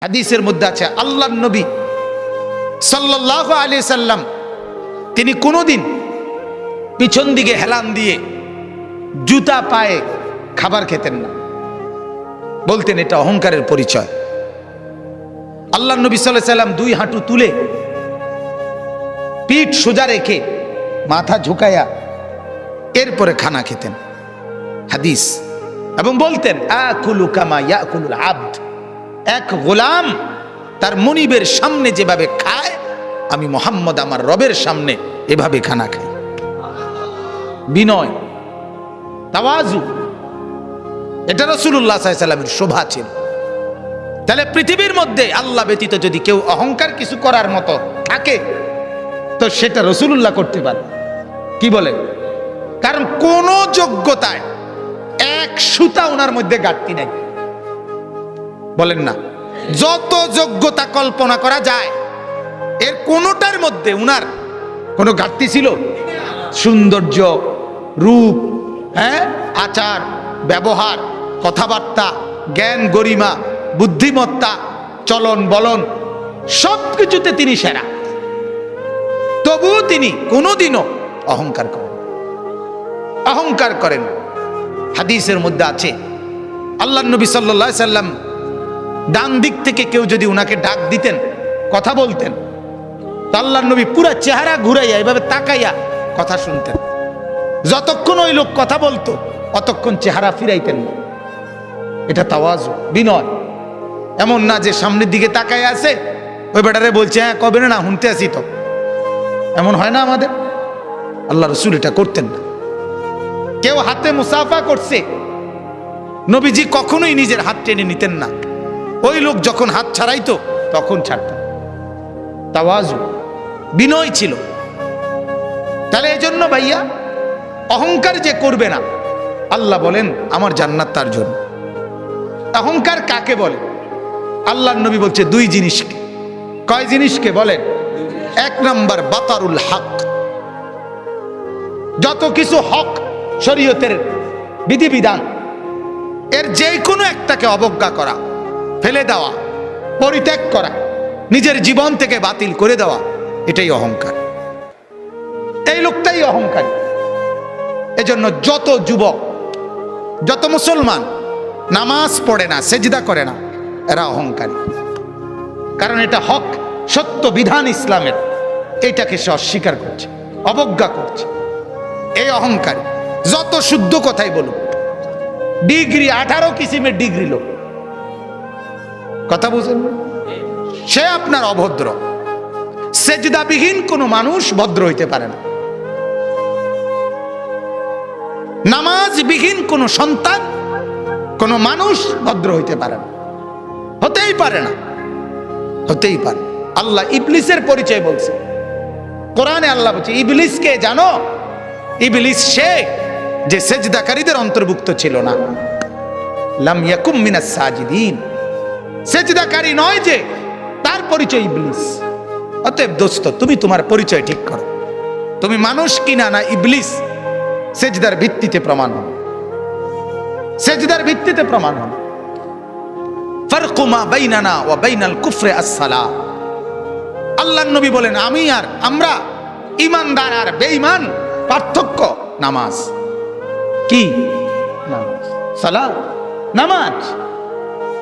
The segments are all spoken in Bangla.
হাদিসের মধ্যে আছে আল্লাহর নবী সাল্লাল্লাহু আলাইহি সাল্লাম তিনি কোনোদিন পিছন দিকে হেলান দিয়ে জুতা পায়ে খাবার খেতেন না, বলতেন এটা অহংকারের পরিচয়। আল্লাহর নবী সাল্লাল্লাহু আলাইহি সাল্লাম দুই হাঁটু তুলে পিঠ সোজা রেখে মাথা ঝুঁকায়া এরপরে খানা খেতেন, হাদিস। এবং বলতেন আকুলু কামা ইয়াকুলুল আবদ, এক গোলাম তার মনিবের সামনে যেভাবে খায় আমি মুহাম্মদ আমার রবের সামনে এভাবে খানা খাই। বিনয়, তাওয়াজু, এটা রাসূলুল্লাহ সাল্লাল্লাহু আলাইহি সাল্লামের শোভা ছিল। তাহলে পৃথিবীর মধ্যে আল্লাহ ব্যতীত যদি কেউ অহংকার কিছু করার মতো থাকে তো সেটা রাসূলুল্লাহ করতে পারে। কি বলে? কারণ কোন যোগ্যতায় এক সুতা ওনার মধ্যে ঘাটতি নাই, বলেন না? যত যোগ্যতা কল্পনা করা যায় এর কোনটার মধ্যে উনার কোনো ঘাটতি ছিল? সৌন্দর্য, রূপ, আচার ব্যবহার, কথাবার্তা, জ্ঞান গরিমা, বুদ্ধিমত্তা, চলন বলন সবকিছুতে তিনি সেরা। তবুও তিনি কোনোদিনও অহংকার করেন। হাদিসের মধ্যে আছে আল্লাহর নবী সাল্লাল্লাহু আলাইহি সাল্লাম ডান দিক থেকে কেউ যদি উনাকে ডাক দিতেন, কথা বলতেন, তো আল্লাহর নবী পুরা চেহারা ঘুরাইয়া এভাবে তাকাইয়া কথা শুনতেন। যতক্ষণ ওই লোক কথা বলতো অতক্ষণ চেহারা ফিরাইতেন না। এটা তাওয়াজু, বিনয়। এমন না যে সামনের দিকে তাকাইয়া আছে, ওই বেটারে বলছে হ্যাঁ কবে না শুনতে আসি, তো এমন হয় না আমাদের। আল্লাহ রাসূল এটা করতেন না। কেউ হাতে মুসাফা করছে, নবীজি কখনোই নিজের হাত টেনে নিতেন না। ওই লোক যখন হাত ছাড়াইতো তখন ছাড়তেন। তাওয়াজু, বিনয় ছিল। তাহলে এই জন্য ভাইয়া অহংকার যে করবে না, আল্লাহ বলেন আমার জান্নাত তার জন্য। অহংকার কাকে বলে? আল্লাহর নবী বলছে দুই জিনিসকে। কয় জিনিসকে বলেন? এক নাম্বার বাতারুল হক, যত কিছু হক শরীয়তের বিধিবিধান এর যে কোনো একটাকে অবজ্ঞা করা, ফেলে দেওয়া, পরিত্যাগ করা, নিজের জীবন থেকে বাতিল করে দেওয়া, এটাই অহংকার। এই লোকটাই অহংকারী। এজন্য যত যুবক, যত মুসলমান নামাজ পড়ে না, সেজদা করে না, এরা অহংকারী। কারণ এটা হক, সত্য বিধান ইসলামের, এইটাকে সে অস্বীকার করছে, অবজ্ঞা করছে। এই অহংকারী। যত শুদ্ধ কথাই বলুক, ডিগ্রি 18 কিসিমের ডিগ্রি লোক, কথা বুঝেন, সে আপনার অভদ্র। সেজদাবিহীন কোনো মানুষ ভদ্র হইতে পারে না। নামাজবিহীন কোনো সন্তান, কোনো মানুষ ভদ্র হইতে পারে না, হতেই পারে না, হতেই পারে। আল্লাহ ইবলিসের পরিচয় বলছে কোরআনে। আল্লাহ বলছে ইবলিসকে জানো? ইবলিস সে যে সেজদাকারীদের অন্তর্ভুক্ত ছিল না। লাম ইয়াকুম মিনাস সাজিদিন, সেজদাকারী নয় যে, তার পরিচয় ইবলিস। অতএব দোস্ত, তুমি তোমার পরিচয় ঠিক করো। তুমি মানুষ কিনা না ইবলিস, সেজদার ভিত্তিতে প্রমাণ হন, সেজদার ভিত্তিতে প্রমাণ হন। ফারকু মা বাইনানা ওয়া বাইনাল কুফরি আস-সালাহ। আল্লাহর নবী বলেন আমি আর আমরা, ঈমানদার আর বেঈমান, পার্থক্য নামাজ। কি? নামাজ, সালাত, নামাজ।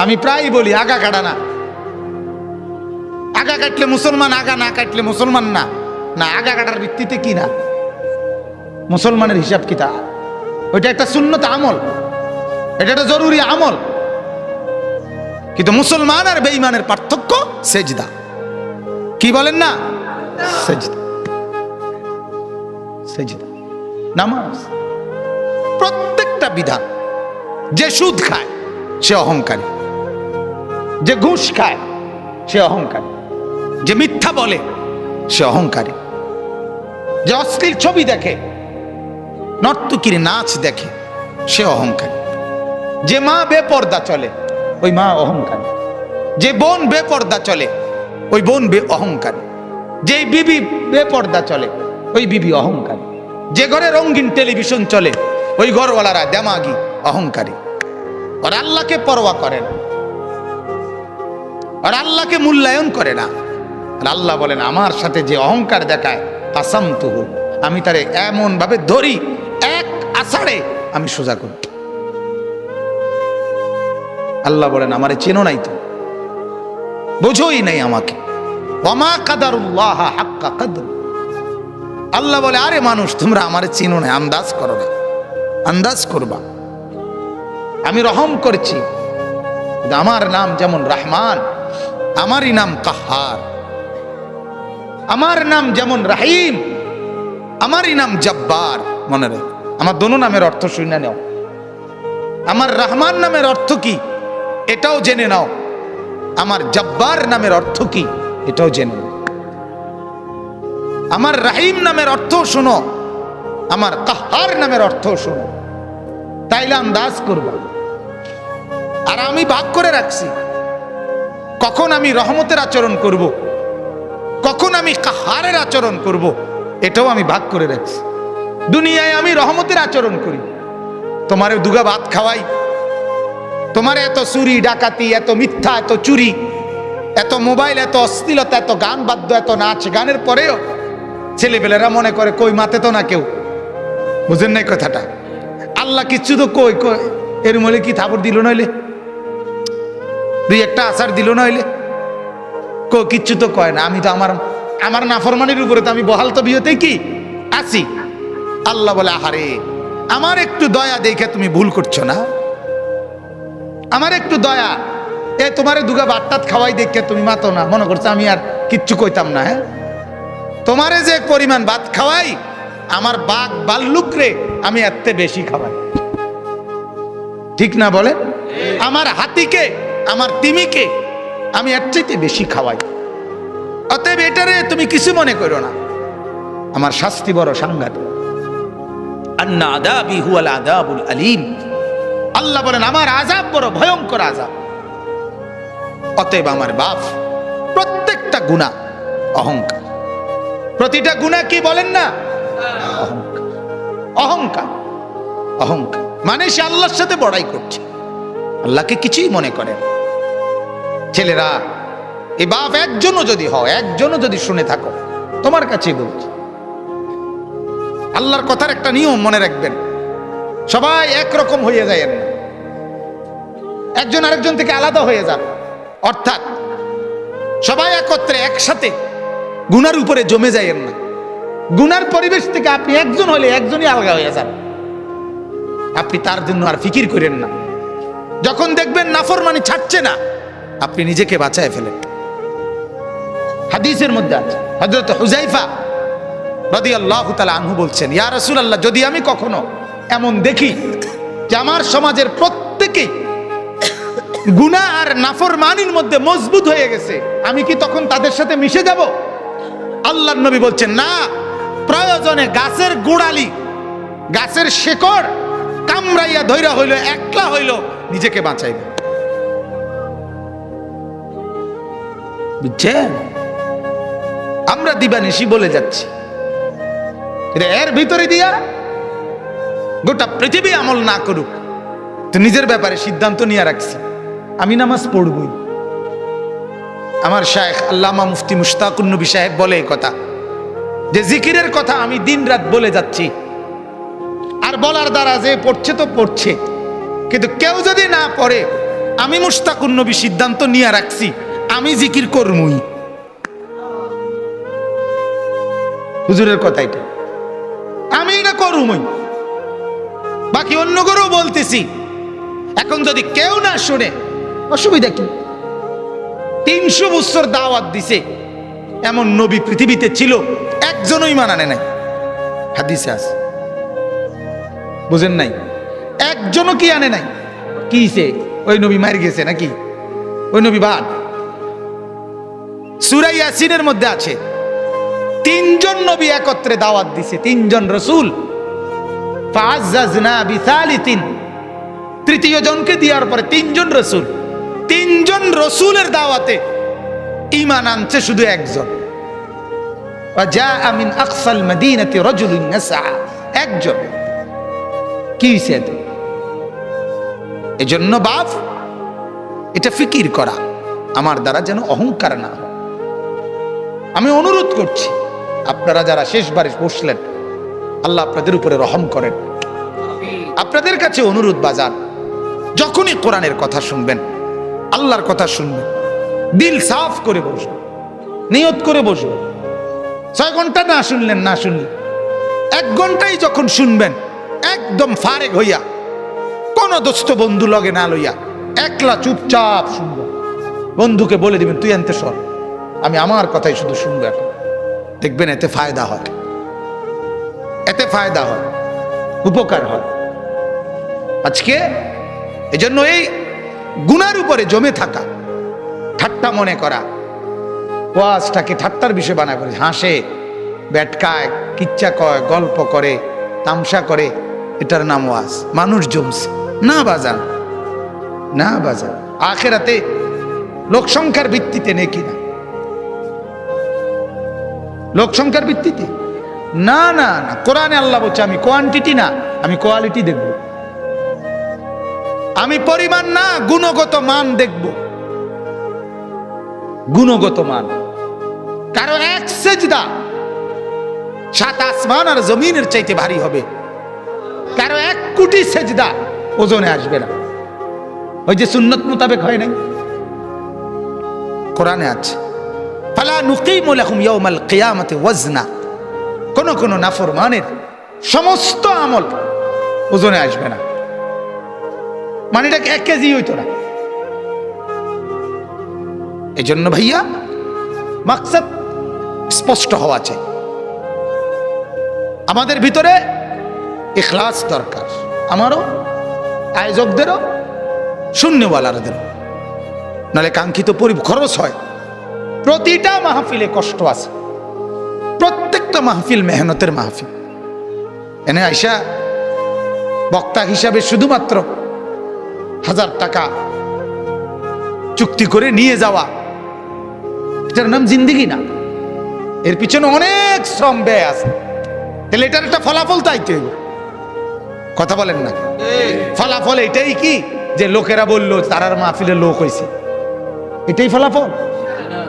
আমি প্রায় বলি আগা কাটা না। আগা কাটলে মুসলমান, আগা না কাটলে মুসলমান না। না, আগা কাটার ভিত্তিতে কি না মুসলমানের হিসাব কিতাব। ওইটা একটা সুন্নত আমল, এটা একটা জরুরি আমল। কিন্তু মুসলমান আর বেঈমানের পার্থক্য সেজদা। কি বলেন না? সেজদা, সেজদা, নামাজ। প্রত্যেকটা বিধান। যে সুদ খায় সে অহংকারী, যে ঘুষ খায় সে অহংকারী, যে মিথ্যা বলে সে অহংকারী, যে অশ্লীল ছবি দেখে, নর্তকীর নাচ দেখে সে অহংকারী, যে মা বেপর্দা চলে ওই মা অহংকারী, যে বোন বেপর্দা চলে ওই বোন অহংকারী, যে বিবি বেপর্দা চলে ওই বিবি অহংকারী, যে ঘরে রঙিন টেলিভিশন চলে ওই ঘরওয়ালারা দেমাগি, অহংকারী। আর আল্লাহকে পরোয়া করেন। আর আল্লাহকে মূল্যায়ন করে না। আর আল্লাহ বলেন আমার সাথে যে অহংকার দেখায় কাসামতুহু, আমি তারে এমন ভাবে ধরি এক আষাঢ়ে আমি সোজা করি। আল্লাহ বলেন আমারে চেনো নাই, তো বোঝোই নাই আমাকে। ওয়ামা কাদারুল্লাহ হাক্কা কদর। আল্লাহ বলে আরে মানুষ তোমরা আমারে চিনো না, আন্দাজ করো না, আন্দাজ করবা। আমি রহম করছি, আমার নাম যেমন রহমান, আমারই নাম কাহার। আমার নাম যেমন রাহিম, আমারই নাম জব্বার। মনে রাখ, আমার দোনো নামের অর্থ শুনে নাও। আমার রহমান নামের অর্থ কি এটাও জেনে নাও, আমার জব্বার নামের অর্থ কি এটাও জেনে নাও। আমার রাহিম নামের অর্থ শোনো, আমার কাহার নামের অর্থ শোনো, তাইলে আন্দাজ করবা। আর আমি ভাগ করে রাখছি কখন আমি রহমতের আচরণ করব, কখন আমি কাহারের আচরণ করব, এটাও আমি ভাগ করে রাখছি। দুনিয়ায় আমি রহমতের আচরণ করি, তোমারে দুগা ভাত খাওয়াই, তোমার এত চুরি ডাকাতি, এত মিথ্যা, এত চুরি, এত মোবাইল, এত অশ্লীলতা, এত গান বাদ্য, এত নাচ গানের পরেও ছেলেপেলেরা মনে করে কই মাতে তো না কেউ। বুঝেন নাই কথাটা? আল্লাহ কিচ্ছু তো কই কই এর মলে কি থাপড় দিল নইলে, দুই একটা আচার দিল নইলে, কিচ্ছু তো কয় না। আমি তো আমার নাফরমানির উপরে তো আমি বহাল তো বিয়েতেই কি আছি। আল্লাহ বলে আহারে আমার একটু দয়া দেখে তুমি ভুল করছো না, আমার একটু দয়া, এ তোমারে দুগা বাট্টাত খাওয়াই দেখে তুমি মাতো না, মনে করছো আমি আর কিচ্ছু কইতাম না। হ্যাঁ, তোমারে যে পরিমাণ ভাত খাওয়াই, আমার বাঘ বাল্লুক রে আমি এত বেশি খাওয়াই, ঠিক না বলে? আমার হাতিকে, আমার তিমিকে আমি এর চাইতে বেশি খাওয়াই। অতএব এটারে তুমি কিছু মনে করো না, আমার শাস্তি বড় সাংঘাতিক। আন্না আযাবি হুয়াল আযাবুল আলীম। আল্লাহ বলেন আমার আযাব বড় ভয়ঙ্কর আযাব। অতএব আমার বাপ প্রত্যেকটা গুনাহ অহংকার, প্রতিটা গুনাহ কি বলেন না অহংকার, অহংকার, অহংকার মানে সে আল্লাহর সাথে বড়াই করছে, আল্লাহকে কিছুই মনে করে না। ছেলেরা এই বাপ একজনও যদি হয়, একজনও যদি শুনে থাকো, তোমার কাছেই বলছি, আল্লাহর কথার একটা নিয়ম মনে রাখবেন, সবাই একরকম হয়ে যায় না, একজন আরেকজন থেকে আলাদা হয়ে যান। অর্থাৎ সবাই একত্রে একসাথে গুনার উপরে জমে যায় না। গুনার পরিবেশ থেকে আপনি একজন হলে একজনই আলাদা হয়ে যান, আপনি তার জন্য আর ফিকির করেন না। যখন দেখবেন নাফরমানি ছাড়ছে না, আপনি নিজেকে বাঁচায় ফেলেন। হাদিসের মধ্যে আছে, হযরত হুযায়ফা রাদিয়াল্লাহু তাআলা আনহু বলছেন, ইয়া রাসূলুল্লাহ, যদি আমি কখনো এমন দেখি যে আমার সমাজের প্রত্যেকেই গুনাহ আর নাফরমানির মধ্যে মজবুত হয়ে গেছে, আমি কি তখন তাদের সাথে মিশে যাব? আল্লাহর নবী বলছেন না, প্রয়োজনে গাছের গোড়ালি, গাছের শেকড় কামড়াইয়া ধইরা হইল, একলা হইল, নিজেকে বাঁচাইবে। বুঝছেন? আমরা দিবানিশি বলে যাচ্ছি, এর ভিতরে দিয়া গোটা পৃথিবী আমল না করুক, তো নিজের ব্যাপারে সিদ্ধান্ত নিয়ে রাখছি আমি নামাজ পড়বই। আমার শায়েখ আল্লামা মুফতি মুশতাকুন নবী সাহেব বলে এই কথা, যে জিকিরের কথা আমি দিন রাত বলে যাচ্ছি, আর বলার দ্বারা যে পড়ছে তো পড়ছে, কিন্তু কেউ যদি না পড়ে, আমি মুশতাকুন নবী সিদ্ধান্ত নিয়ে রাখছি আমি জিকির করবই। হুজুরের কথা এটা, আমি না করবই, বাকি অন্য করেও বলতেছি। এখন যদি কেউ না শুনে অসুবিধা কি? 300 বছর দাওয়াত দিছে, এমন নবী পৃথিবীতে ছিল, একজনই মানানে নাই। হাদিসে আছে, বুঝেন নাই? একজনও কি আনে নাই? কিছে ওই নবী মার গেছে নাকি? ওই নবী বাদ। সূরা ইয়াসিনের মধ্যে আছে 3জন নবী একত্রে দাওয়াত দিছে, 3জন রাসূল। ফাআযাযনা বিসালিতিন, তৃতীয় জনকে দেওয়ার পরে 3জন রাসূল, 3জন রাসূলের দাওয়াতে ঈমান আনছে শুধু একজন। ওয়াজাআ মিন আকসাল মাদিনাতি রাজুলুন ইয়াসআ, একজন। কি হইছে? এজন্য বাপ এটা ফিকির করা, আমার দ্বারা যেন অহংকার না হয়। আমি অনুরোধ করছি, আপনারা যারা শেষবারে বসলেন, আল্লাহ আপনাদের উপরে রহম করেন। আপনাদের কাছে অনুরোধ বাজার, যখনই কোরআনের কথা শুনবেন, আল্লাহর কথা শুনবেন, দিল সাফ করে বসবেন, নিয়ত করে বসবেন। 6 ঘন্টা না শুনলেন, না শুনলেন, 1 ঘন্টাই যখন শুনবেন, একদম ফারেক হইয়া, কোন দোস্ত বন্ধু লগে না লইয়া, একলা চুপচাপ শুনবেন। বন্ধুকে বলে দিবেন, তুই আনতে সর, আমি আমার কথাই শুধু শুনবো এখন। দেখবেন এতে ফায়দা হয়, এতে ফায়দা হয়, উপকার হয়। আজকে এজন্য এই গুনার উপরে জমে থাকা, ঠাট্টা মনে করা, ওয়াজটাকে ঠাট্টার বিষয় বানা করে, হাসে, ব্যাটকায়, কিচ্ছা কয়, গল্প করে, তামসা করে, এটার নাম ওয়াজ। মানুষ জমছে না বাজান, না বাজান। আখেরাতে লোক সংখ্যার ভিত্তিতে নেকি না, লোক সংখ্যার ভিত্তিতে না, না না। কোরআনে আল্লাহ বলছে, আমি কোয়ান্টিটি না, আমি কোয়ালিটি দেখব। আমি পরিমাণ না, গুণগত মান দেখব, গুণগত মান। কারো 1 সেজদা 7 আসমান আর জমিনের চাইতে ভারী হবে, কারো 1 কোটি সেজদা ওজনে আসবে না। ওই যে সুন্নত মোতাবেক হয় নাই, কোরআনে আছে, ফালা নুকিমু লাহুম ইয়াউমাল কিয়ামাতি ওয়াজনা। কোন কোন নাফরমানের সমস্ত আমল ওজনে আসবে না, মানে এটা 1 কেজি হইতো না। এই জন্য ভাইয়া মাকসাদ স্পষ্ট হওয়া চাই। আমাদের ভিতরে ইখলাস দরকার, আমারও, আয়োজকদেরও, শূন্যওয়ালাদেরও, নাহলে কাঙ্ক্ষিত খরচ হয়। প্রতিটা মাহফিলে কষ্ট আছে, প্রত্যেকটা মাহফিল মেহনতের মাহফিল। এনে আইসা বক্তা হিসাবে শুধুমাত্র 1000 টাকা চুক্তি করে নিয়ে যাওয়া, এটার নাম জিন্দেগি না। এর পিছনে অনেক শ্রম ব্যয় আছে। তাহলে এটার একটা ফলাফল চাইতে হইব, কথা বলেন না? ফলাফল এটাই কি যে লোকেরা বললো তারার মাহফিলে লোক হয়েছে, এটাই ফলাফল,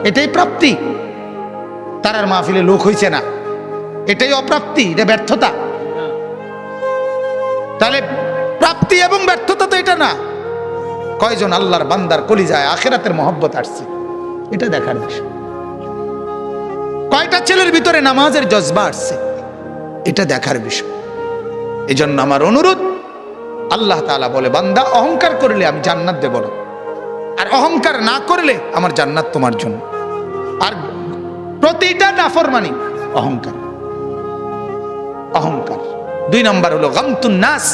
এটাই প্রাপ্তি? তারার মাহফিলে লোক হয়েছে না, এটাই অপ্রাপ্তি, এটা ব্যর্থতা। তাহলে প্রাপ্তি এবং ব্যর্থতা তো এটা না। কয়জন আল্লাহর বান্দার কলিজায় আখিরাতের মহব্বত আসছে, এটা দেখার বিষয়। কয়টা ছেলের ভিতরে নামাজের জজবা আসছে, এটা দেখার বিষয়। এই জন্য আমার অনুরোধ, আল্লাহ তাআলা বলে, বান্দা অহংকার করলে আমি জান্নাত দেব না, আর অহংকার না করলে আমার জান্নাত তোমার জন্য। আর প্রতিটা নাফরমানি অহংকার, অহংকার। 2 নম্বর হলো গামতুন নাস,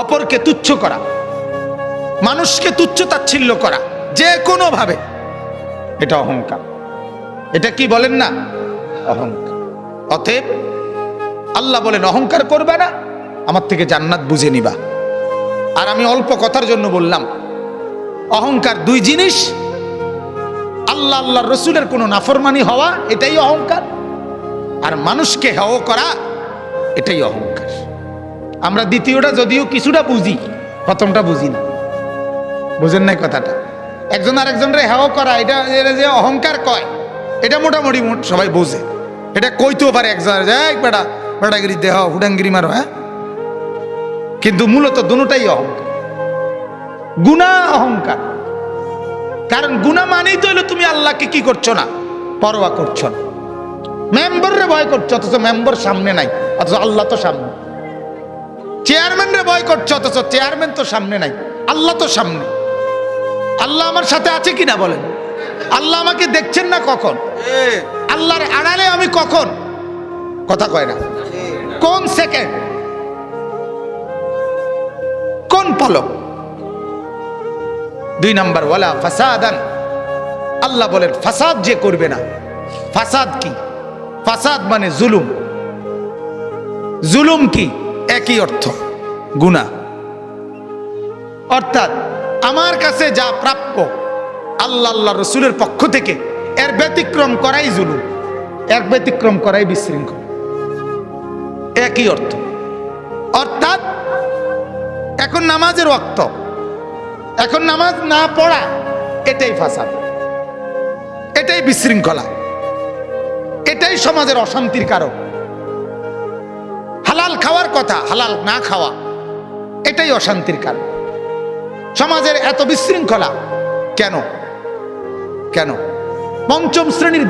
অপরকে তুচ্ছ করা, মানুষকে তুচ্ছ তাচ্ছিল্য করা যে কোনো ভাবে, এটা অহংকার। এটা কি বলেন না? অহংকার। অতএব আল্লাহ বলেন অহংকার করবে না, আমার থেকে জান্নাত বুঝে নিবা। আর আমি অল্প কথার জন্য বললাম, অহংকার 2 জিনিস। আল্লাহ আল্লাহর রসুলের কোনো নাফরমানি হওয়া, এটাই অহংকার। আর মানুষকে হেয় করা, এটাই অহংকার। আমরা দ্বিতীয়টা যদিও কিছুটা বুঝি, প্রথমটা বুঝি না। বুঝেন নাই কথাটা? একজন আরেকজনের হেয় করা, এটা যে অহংকার কয়, এটা মোটামুটি সবাই বোঝে। এটা কইতেও পারে একজন, বেটা বেটাগিরি দেহ হুডাঙ্গিরি মারো, হ্যাঁ। কিন্তু মূলত দুটোটাই অহংকার, গুনাহ অহংকার। কারণ গুনাহ মানেই তো হলো তুমি আল্লাহকে কি করছো না, পরোয়া করছো না। মেম্বাররে ভয় করছো, অথচ মেম্বার সামনে নাই, অথচ আল্লাহ তো সামনে। চেয়ারম্যানরে ভয় করছো, অথচ চেয়ারম্যান তো সামনে নাই, আল্লাহ তো সামনে। আল্লাহ আমার সাথে আছে কিনা বলেন? আল্লাহ আমাকে দেখছেন না কখন? আল্লাহর আড়ালে আমি কখন? কথা কয় না। কোন সেকেন্ড, কোন পলক? 2 নম্বর, ওয়ালা ফাসাদান। আল্লাহ বলেন ফাসাদ যে করবে না। ফাসাদ কি? ফাসাদ মানে জুলুম। জুলুম কি? একই অর্থ, গুনাহ। অর্থাৎ আমার কাছে যা প্রাপ্য আল্লাহ আল্লাহ রসুলের পক্ষ থেকে, এর ব্যতিক্রম করাই জুলুম, এক ব্যতিক্রম করাই বিশৃঙ্খল। একই অর্থ। অর্থাৎ এখন নামাজের ওয়াক্ত, এখন নামাজ না পড়া এটাই ফাসাদ, এটাই বিশৃঙ্খলা, এটাই সমাজের অশান্তির কারণ। হালাল খাওয়ার কথা, হালাল না খাওয়া, এটাই অশান্তির কারণ। সমাজের এত বিশৃঙ্খলা কেন? কেন? পঞ্চম শ্রেণীর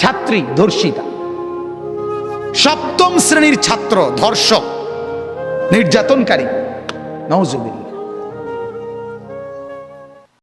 ছাত্রী ধর্ষিতা, সপ্তম শ্রেণীর ছাত্র ধর্ষক, নির্যাতনকারী, নাউজুবিল্লাহ।